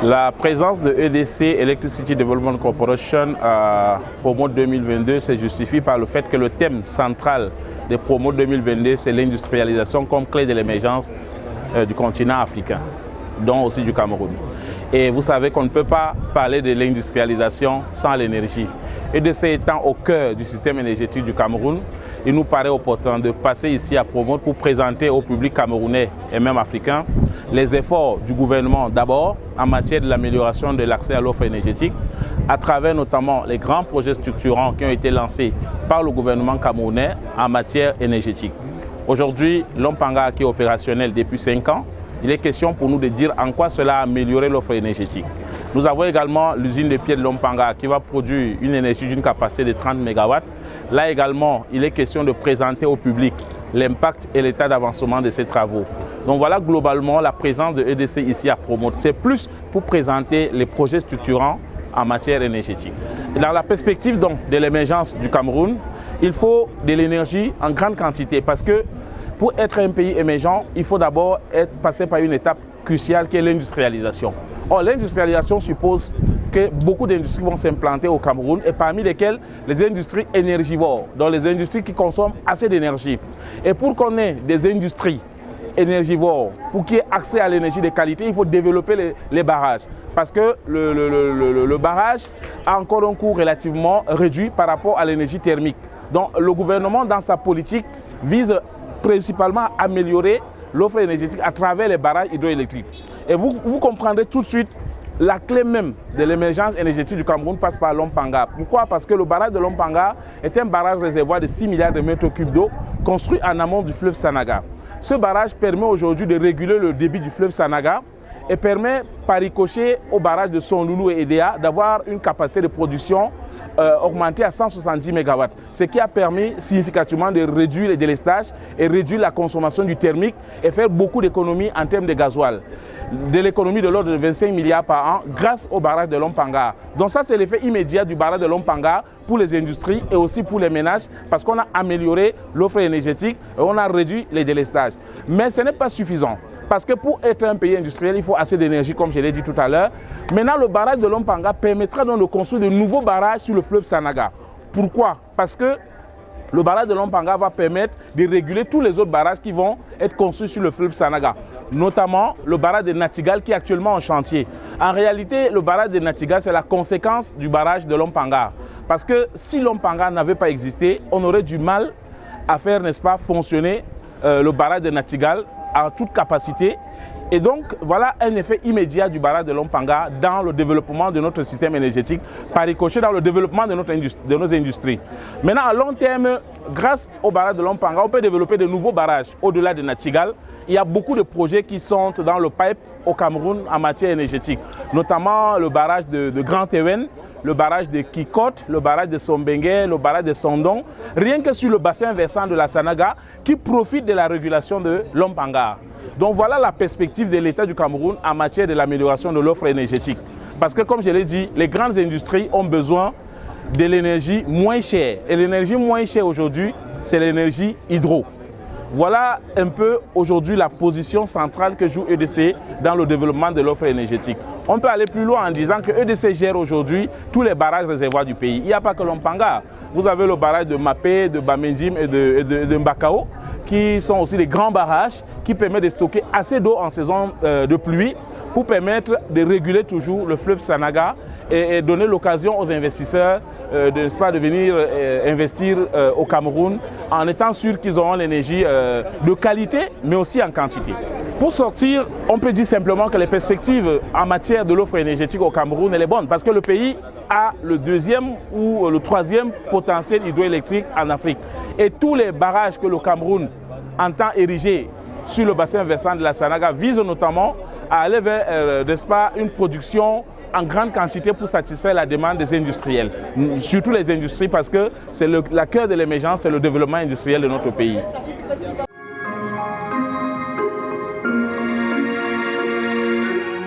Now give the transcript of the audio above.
La présence de EDC, Electricity Development Corporation, à Promo 2022 se justifie par le fait que le thème central des Promo 2022, c'est l'industrialisation comme clé de l'émergence du continent africain, dont aussi du Cameroun. Et vous savez qu'on ne peut pas parler de l'industrialisation sans l'énergie. EDC étant au cœur du système énergétique du Cameroun, il nous paraît opportun de passer ici à Promo pour présenter au public camerounais et même africain les efforts du gouvernement d'abord en matière de l'amélioration de l'accès à l'offre énergétique à travers notamment les grands projets structurants qui ont été lancés par le gouvernement camerounais en matière énergétique. Aujourd'hui, Lompanga qui est opérationnel depuis 5 ans, il est question pour nous de dire en quoi cela a amélioré l'offre énergétique. Nous avons également l'usine de pied de Lompanga qui va produire une énergie d'une capacité de 30 MW. Là également, il est question de présenter au public l'impact et l'état d'avancement de ces travaux. Donc voilà globalement la présence de EDC ici à Promo. C'est plus pour présenter les projets structurants en matière énergétique. Dans la perspective donc de l'émergence du Cameroun, il faut de l'énergie en grande quantité parce que pour être un pays émergent, il faut d'abord passer par une étape cruciale qui est l'industrialisation. Or, l'industrialisation suppose que beaucoup d'industries vont s'implanter au Cameroun et parmi lesquelles les industries énergivores, donc les industries qui consomment assez d'énergie. Et pour qu'on ait des industries énergivores, pour qu'il y ait accès à l'énergie de qualité, il faut développer les barrages. Parce que le barrage a encore un coût relativement réduit par rapport à l'énergie thermique. Donc le gouvernement, dans sa politique, vise principalement à améliorer l'offre énergétique à travers les barrages hydroélectriques. Et vous comprendrez tout de suite la clé même de l'émergence énergétique du Cameroun passe par Lompanga. Pourquoi? Parce que le barrage de Lompanga est un barrage réservoir de 6 milliards de mètres cubes d'eau construit en amont du fleuve Sanaga. Ce barrage permet aujourd'hui de réguler le débit du fleuve Sanaga et permet par ricochet au barrage de Sonloulou et Edea d'avoir une capacité de production augmentée à 170 MW, ce qui a permis significativement de réduire les délestages et réduire la consommation du thermique et faire beaucoup d'économies en termes de gasoil. De l'économie de l'ordre de 25 milliards par an grâce au barrage de Lompanga. Donc ça, c'est l'effet immédiat du barrage de Lompanga pour les industries et aussi pour les ménages parce qu'on a amélioré l'offre énergétique et on a réduit les délestages. Mais ce n'est pas suffisant. Parce que pour être un pays industriel, il faut assez d'énergie, comme je l'ai dit tout à l'heure. Maintenant, le barrage de Lompanga permettra donc de construire de nouveaux barrages sur le fleuve Sanaga. Pourquoi? Parce que le barrage de Lompanga va permettre de réguler tous les autres barrages qui vont être construits sur le fleuve Sanaga, notamment le barrage de Natigal qui est actuellement en chantier. En réalité, le barrage de Natigal, c'est la conséquence du barrage de Lompanga. Parce que si Lompanga n'avait pas existé, on aurait du mal à faire, n'est-ce pas, fonctionner le barrage de Natigal à toute capacité. Et donc, voilà un effet immédiat du barrage de Lompanga dans le développement de notre système énergétique, par ricochet dans le développement de nos industries. Maintenant, à long terme, grâce au barrage de Lompanga, on peut développer de nouveaux barrages au-delà de Natigal. Il y a beaucoup de projets qui sont dans le pipe au Cameroun en matière énergétique, notamment le barrage de Grand Ewen, le barrage de Kikot, le barrage de Sombengue, le barrage de Sondon, rien que sur le bassin versant de la Sanaga qui profite de la régulation de Lompanga. Donc voilà la perspective de l'État du Cameroun en matière de l'amélioration de l'offre énergétique. Parce que comme je l'ai dit, les grandes industries ont besoin de l'énergie moins chère. Et l'énergie moins chère aujourd'hui, c'est l'énergie hydro. Voilà un peu aujourd'hui la position centrale que joue EDC dans le développement de l'offre énergétique. On peut aller plus loin en disant que EDC gère aujourd'hui tous les barrages réservoirs du pays. Il n'y a pas que Lompanga. Vous avez le barrage de Mapé, de Bamendim et de Mbakao, qui sont aussi des grands barrages qui permettent de stocker assez d'eau en saison de pluie pour permettre de réguler toujours le fleuve Sanaga et donner l'occasion aux investisseurs de venir investir au Cameroun en étant sûr qu'ils auront l'énergie de qualité mais aussi en quantité. Pour sortir, on peut dire simplement que les perspectives en matière de l'offre énergétique au Cameroun, elle est bonne parce que le pays a le 2e ou le 3e potentiel hydroélectrique en Afrique. Et tous les barrages que le Cameroun entend ériger sur le bassin versant de la Sanaga visent notamment à aller vers, n'est-ce pas, une production en grande quantité pour satisfaire la demande des industriels, surtout les industries parce que c'est la cœur de l'émergence, c'est le développement industriel de notre pays.